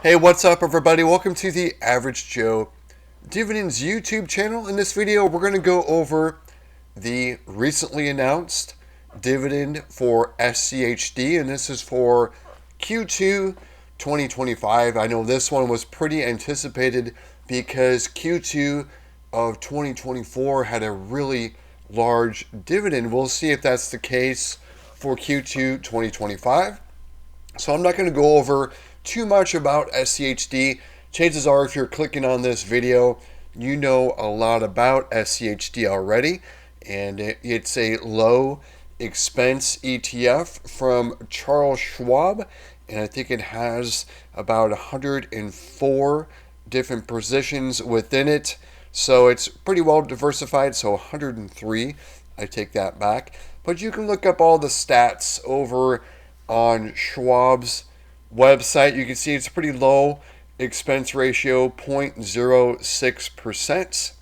Hey, what's up everybody? Welcome to the Average Joe Dividends YouTube channel. In this video, we're going to go over the recently announced dividend for SCHD, and this is for Q2 2025. I know this one was pretty anticipated because Q2 of 2024 had a really large dividend. We'll see if that's the case for Q2 2025. So I'm not going to go over too much about SCHD. Chances are, if you're clicking on this video, you know a lot about SCHD already, and it's a low expense ETF from Charles Schwab, and I think it has about 104 different positions within it. So it's pretty well diversified. So 103, I take that back. But you can look up all the stats over on Schwab's website. You can see it's a pretty low expense ratio, 0.06%.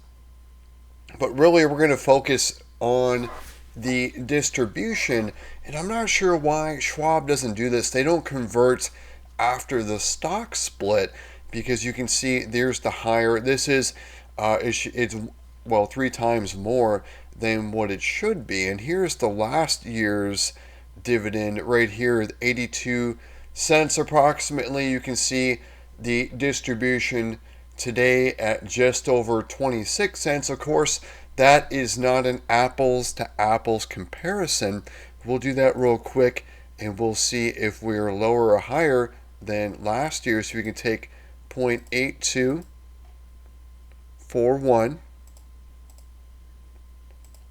But really, we're going to focus on the distribution. And I'm not sure why Schwab doesn't do this. They don't convert after the stock split, because you can see there's the higher. This is it's well 3 times more than what it should be. And here's the last year's dividend right here, 82 cents approximately. You can see the distribution today at just over 26 cents. Of course, that is not an apples to apples comparison. We'll do that real quick and we'll see if we're lower or higher than last year. So we can take 0.8241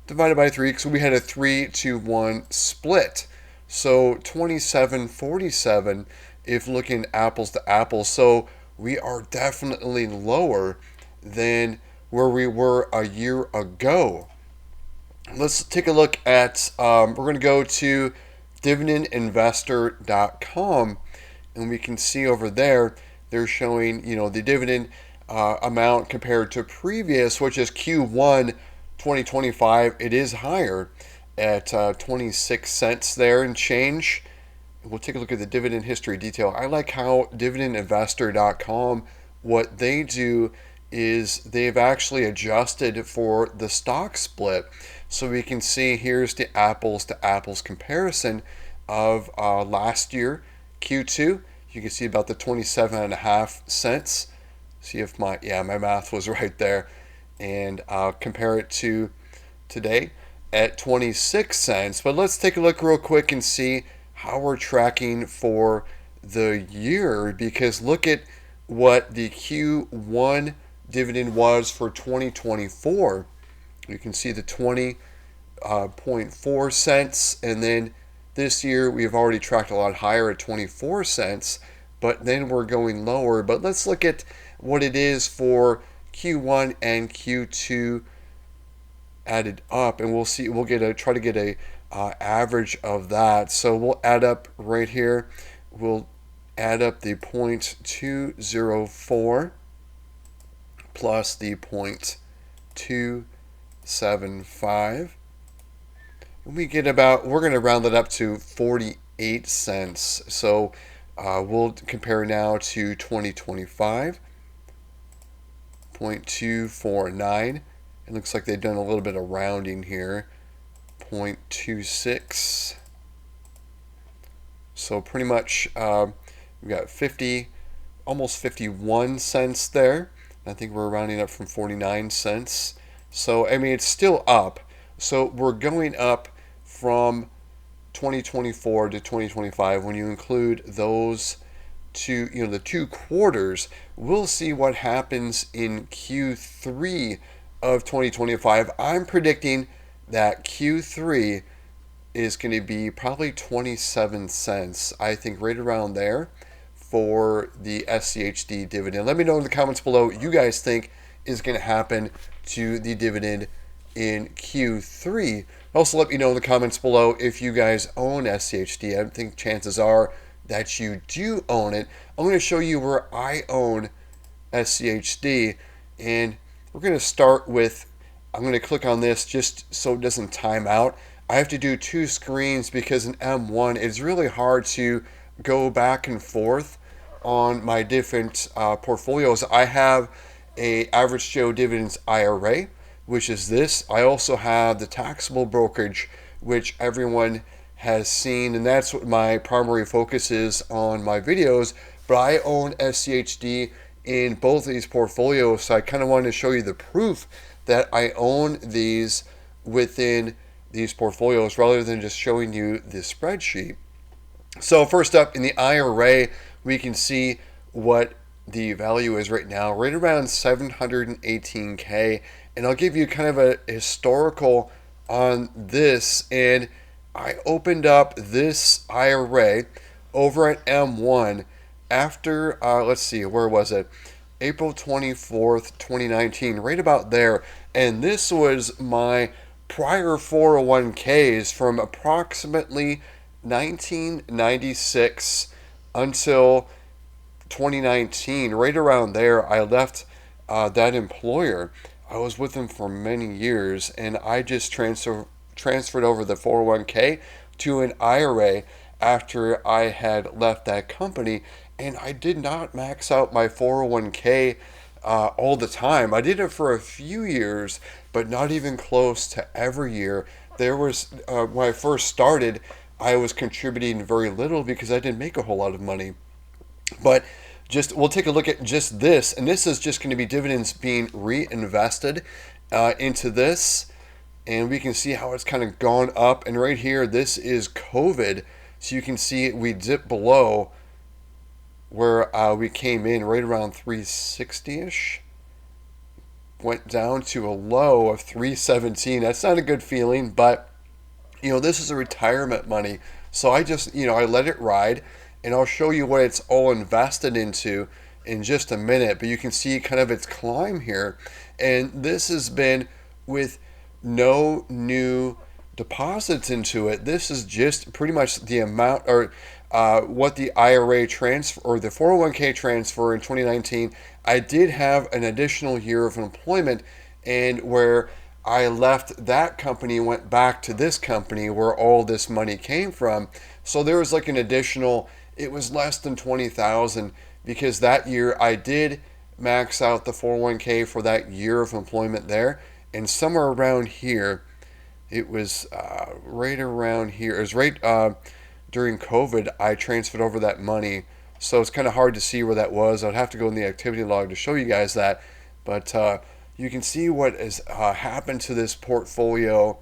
divided by 3, because we had a 3-to-1 split. So 27.47 if looking apples to apples. So we are definitely lower than where we were a year ago. Let's take a look at, we're going to go to dividendinvestor.com, and we can see over there, they're showing, the dividend amount compared to previous, which is Q1 2025. It is higher at 26 cents there and change. We'll take a look at the dividend history detail. I like how dividendinvestor.com, what they do is they've actually adjusted for the stock split. So we can see here's the apples to apples comparison of last year, Q2. You can see about the 27.5 cents. See if my math was right there. And compare it to today at 26 cents. But let's take a look real quick and see how we're tracking for the year, because look at what the Q1 dividend was for 2024. You can see the 20.4 cents, and then this year we've already tracked a lot higher at 24 cents, but then we're going lower. But let's look at what it is for Q1 and Q2 added up, and we'll see. We'll try to get a average of that. So we'll add up right here. We'll add up the 0.204 plus the 0.275. We get about, we're going to round it up to 48 cents. So we'll compare now to 2025. 0.249. It looks like they've done a little bit of rounding here. 0.26. So pretty much we've got 50, almost 51 cents there. I think we're rounding up from 49 cents. So I mean, it's still up. So we're going up from 2024 to 2025 when you include those two, the 2 quarters. We'll see what happens in Q3 of 2025. I'm predicting that Q3 is going to be probably 27 cents. I think right around there for the SCHD dividend. Let me know in the comments below what you guys think is going to happen to the dividend in Q3. Also, let me know in the comments below if you guys own SCHD. I think chances are that you do own it. I'm going to show you where I own SCHD, and we're going to start with, I'm going to click on this just so it doesn't time out. I have to do 2 screens because in M1 it's really hard to go back and forth on my different portfolios. I have a average Joe dividends IRA, which is this. I also have the taxable brokerage, which everyone has seen, and that's what my primary focus is on my videos. But I own SCHD in both of these portfolios, so I kind of wanted to show you the proof that I own these within these portfolios rather than just showing you the spreadsheet. So first up, in the IRA, we can see what the value is right now, right around 718K. And I'll give you kind of a historical on this. And I opened up this IRA over at M1 after, let's see, where was it? April 24th, 2019, right about there. And this was my prior 401ks from approximately 1996 until 2019, right around there. I left that employer. I was with them for many years, and I just transferred over the 401k to an IRA after I had left that company, and I did not max out my 401k all the time. I did it for a few years, but not even close to every year. There was, when I first started, I was contributing very little because I didn't make a whole lot of money. But just we'll take a look at just this, and this is just going to be dividends being reinvested into this, and we can see how it's kind of gone up. And right here, this is COVID, so you can see we dip below where we came in right around 360-ish, went down to a low of 317. That's not a good feeling, but this is a retirement money, so I just I let it ride, and I'll show you what it's all invested into in just a minute. But you can see kind of its climb here, and this has been with no new deposits into it. This is just pretty much the amount, or what the IRA transfer or the 401k transfer in 2019. I did have an additional year of employment, and where I left that company, went back to this company where all this money came from. So there was like an additional, it was less than 20,000, because that year I did max out the 401k for that year of employment there. And somewhere around here, it was right around here. It was right during COVID, I transferred over that money. So it's kind of hard to see where that was. I'd have to go in the activity log to show you guys that. But you can see what has happened to this portfolio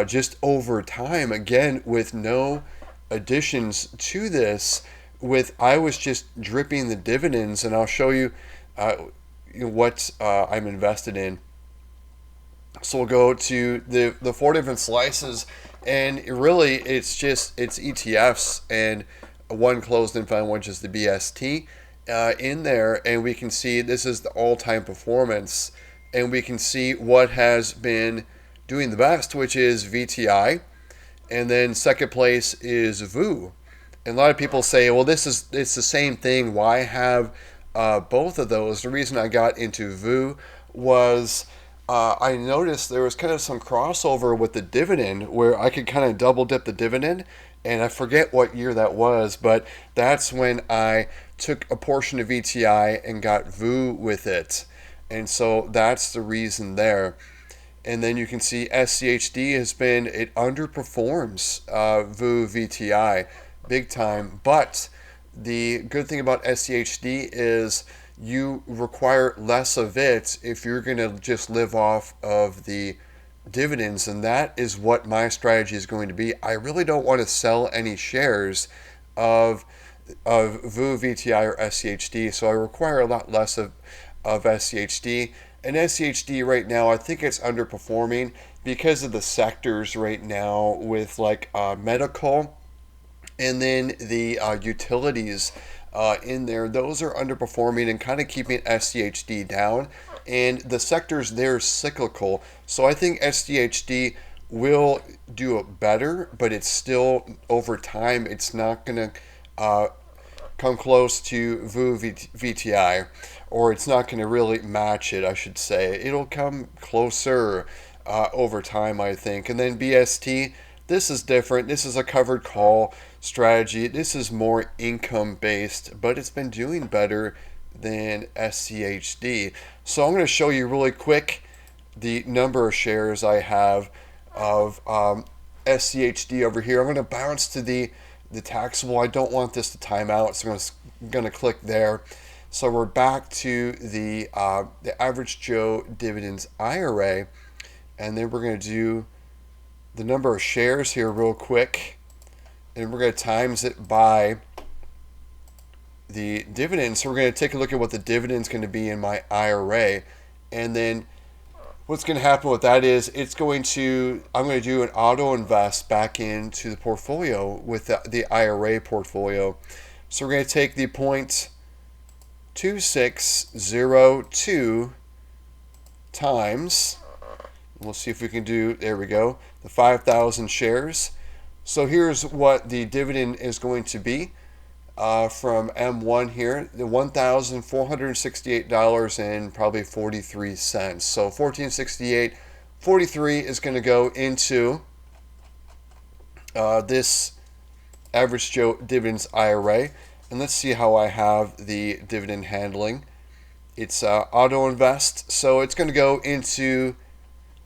just over time. Again, with no additions to this, I was just dripping the dividends, and I'll show you what I'm invested in. So we'll go to the four different slices, and really it's ETFs and one closed-end fund, which is the BST in there, and we can see this is the all-time performance, and we can see what has been doing the best, which is VTI, and then second place is VU. And a lot of people say, well, it's the same thing. Why have both of those? The reason I got into VU was I noticed there was kind of some crossover with the dividend where I could kind of double dip the dividend, and I forget what year that was, but that's when I took a portion of VTI and got VU with it. And so that's the reason there. And then you can see SCHD it underperforms VU VTI big time. But the good thing about SCHD is you require less of it if you're going to just live off of the dividends. And that is what my strategy is going to be. I really don't want to sell any shares of VU VTI or SCHD. So I require a lot less of SCHD. And SCHD right now, I think it's underperforming because of the sectors right now with like medical and then the utilities in there. Those are underperforming and kind of keeping SCHD down. And the sectors there are cyclical. So I think SCHD will do it better, but it's still, over time, it's not going to come close to VU VTI, or it's not going to really match it, I should say. It'll come closer over time, I think. And then BST, This is different. This is a covered call strategy. This is more income based, but it's been doing better than SCHD. So I'm going to show you really quick the number of shares I have of SCHD over here. I'm going to bounce to the taxable. I don't want this to time out, so I'm going to click there. So we're back to the average Joe dividends IRA, and then we're going to do the number of shares here real quick, and we're going to times it by the dividend. So we're going to take a look at what the dividend is going to be in my IRA, and then what's going to happen with that is I'm going to do an auto invest back into the portfolio with the IRA portfolio. So we're going to take the 0.2602 times, we'll see if we can do, there we go, the 5,000 shares. So here's what the dividend is going to be from M1 here, the $1,468 and probably 43 cents. So 1468.43 is going to go into this average Joe dividends IRA. And let's see how I have the dividend handling. It's auto invest, so it's going to go into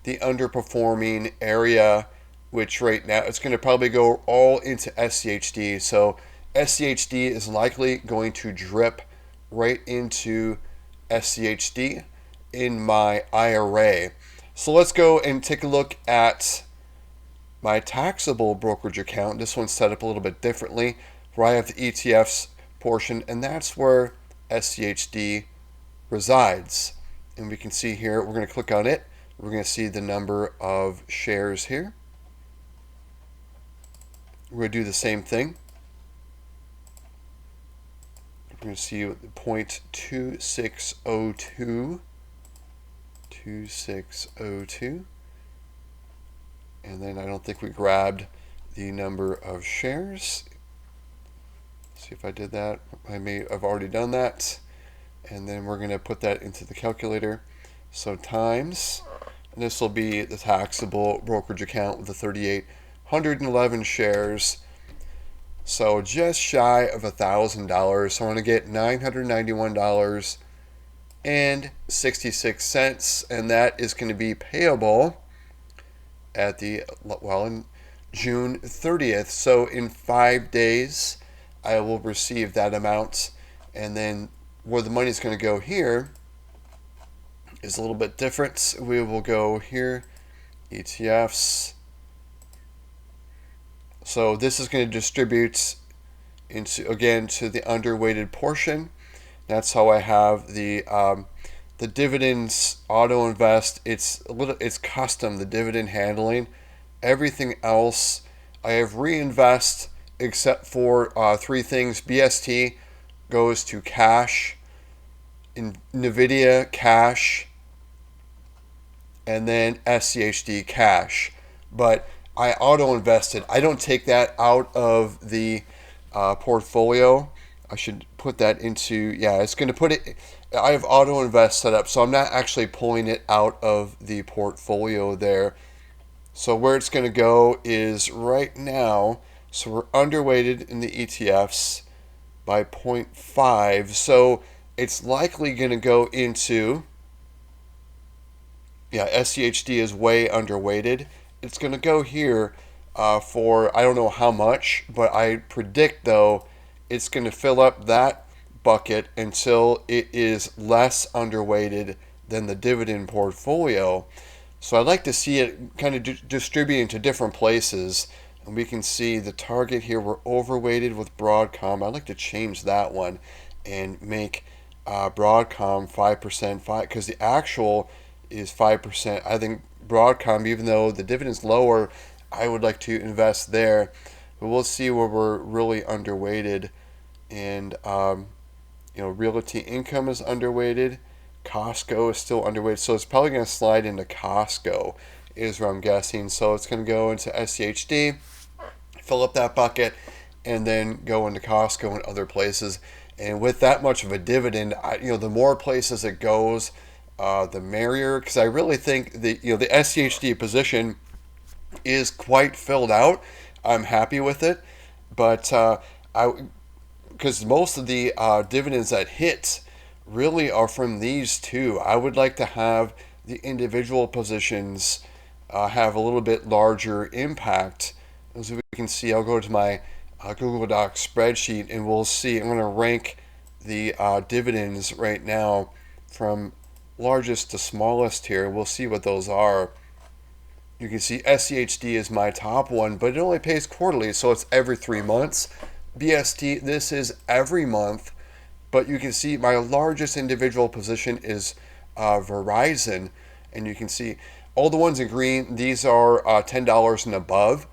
the underperforming area, which right now it's going to probably go all into SCHD. So SCHD is likely going to drip right into SCHD in my IRA. So let's go and take a look at my taxable brokerage account. This one's set up a little bit differently, where I have the ETFs portion, and that's where SCHD resides. And we can see here, we're going to click on it. We're going to see the number of shares here. We're going to do the same thing. We're going to see 0.2602. 2602. And then I don't think we grabbed the number of shares. See if I did that. I've already done that. And then we're going to put that into the calculator. So times, and this will be the taxable brokerage account with the 3,811 shares. So just shy of $1,000. So I want to get $991.66, and that is going to be payable at in June 30th. So in 5 days, I will receive that amount, and then where the money is going to go here is a little bit different. We will go here, ETFs. So this is going to distribute into, again, to the underweighted portion. That's how I have the dividends auto invest. It's custom, the dividend handling. Everything else I have reinvest, except for 3 things. BST goes to cash, in NVIDIA cash, and then SCHD cash. But I auto invested. I don't take that out of the portfolio. I should put that into, yeah, it's going to put it, I have auto invest set up, so I'm not actually pulling it out of the portfolio there. So where it's going to go is right now, so we're underweighted in the ETFs by 0.5. So it's likely going to go into, yeah, SCHD is way underweighted. It's going to go here for, I don't know how much, but I predict, though, it's going to fill up that bucket until it is less underweighted than the dividend portfolio. So I'd like to see it kind of distributing to different places. And we can see the target here, we're overweighted with Broadcom. I'd like to change that one and make Broadcom 5%, because the actual is 5%. I think Broadcom, even though the dividend's lower, I would like to invest there. But we'll see where we're really underweighted. And Realty Income is underweighted. Costco is still underweighted, so it's probably going to slide into Costco, is what I'm guessing. So it's going to go into SCHD, fill up that bucket, and then go into Costco and other places. And with that much of a dividend, the more places it goes, the merrier. Because I really think the SCHD position is quite filled out. I'm happy with it, but I because most of the dividends that hit really are from these two. I would like to have the individual positions have a little bit larger impact. As we can see, I'll go to my Google Docs spreadsheet and we'll see. I'm going to rank the dividends right now from largest to smallest here. We'll see what those are. You can see SCHD is my top one, but it only pays quarterly, so it's every 3 months. BST, this is every month, but you can see my largest individual position is Verizon, and you can see all the ones in green, these are $10 and above.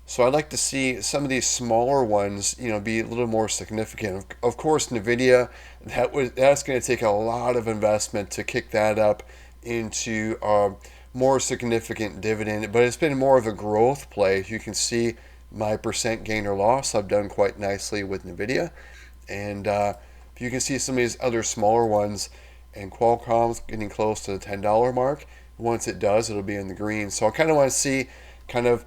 So I'd like to see some of these smaller ones, be a little more significant. Of course, Nvidia, that's going to take a lot of investment to kick that up into more significant dividend, but it's been more of a growth play. You can see my percent gain or loss. I've done quite nicely with Nvidia, and you can see some of these other smaller ones, and Qualcomm's getting close to the $10 mark. Once it does, it'll be in the green. So I kind of want to see kind of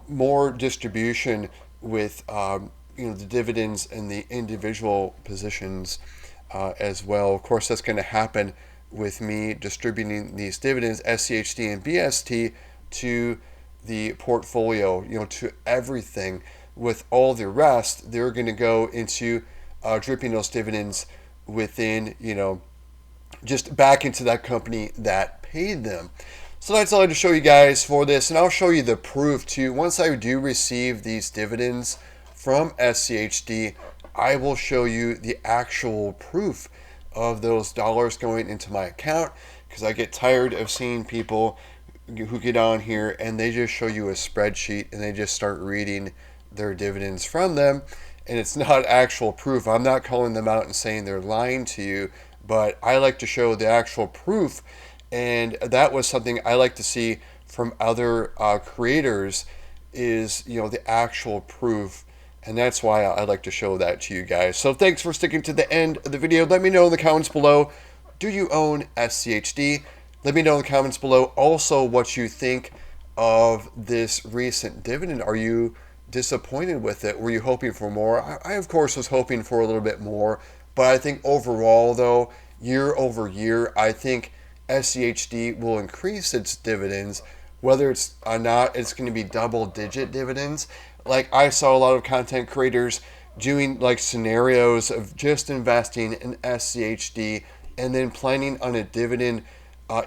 more distribution with the dividends and the individual positions as well. Of course, that's going to happen with me distributing these dividends, SCHD and BST, to the portfolio, to everything. With all the rest, they're going to go into dripping those dividends within, just back into that company that paid them. So that's all I had to show you guys for this, and I'll show you the proof too. Once I do receive these dividends from SCHD, I will show you the actual proof of those dollars going into my account, because I get tired of seeing people who get on here and they just show you a spreadsheet and they just start reading their dividends from them, and it's not actual proof. I'm not calling them out and saying they're lying to you, but I like to show the actual proof. And that was something I like to see from other creators, is the actual proof, and that's why I like to show that to you guys. So thanks for sticking to the end of the video. Let me know in the comments below, do you own SCHD? Let me know in the comments below also what you think of this recent dividend. Are you disappointed with it? Were you hoping for more? I of course was hoping for a little bit more, but I think overall though, year over year, I think SCHD will increase its dividends. Whether it's or not, it's going to be double-digit dividends. Like, I saw a lot of content creators doing like scenarios of just investing in SCHD and then planning on a dividend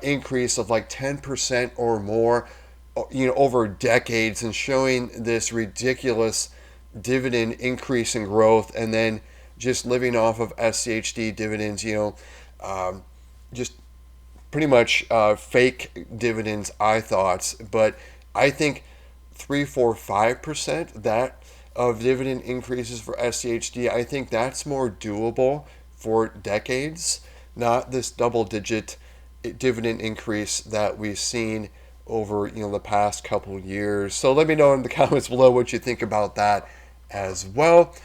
increase of like 10% or more, over decades, and showing this ridiculous dividend increase in growth, and then just living off of SCHD dividends, just pretty much fake dividends, I thought. But I think 3, 4, 5% that of dividend increases for SCHD, I think that's more doable for decades, not this double-digit dividend increase that we've seen over the past couple of years. So let me know in the comments below what you think about that as well.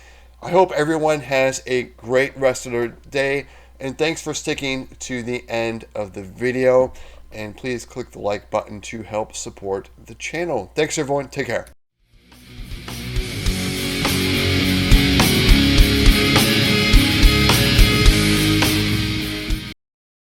I hope everyone has a great rest of their day, and thanks for sticking to the end of the video. And please click the like button to help support the channel. Thanks everyone. Take care.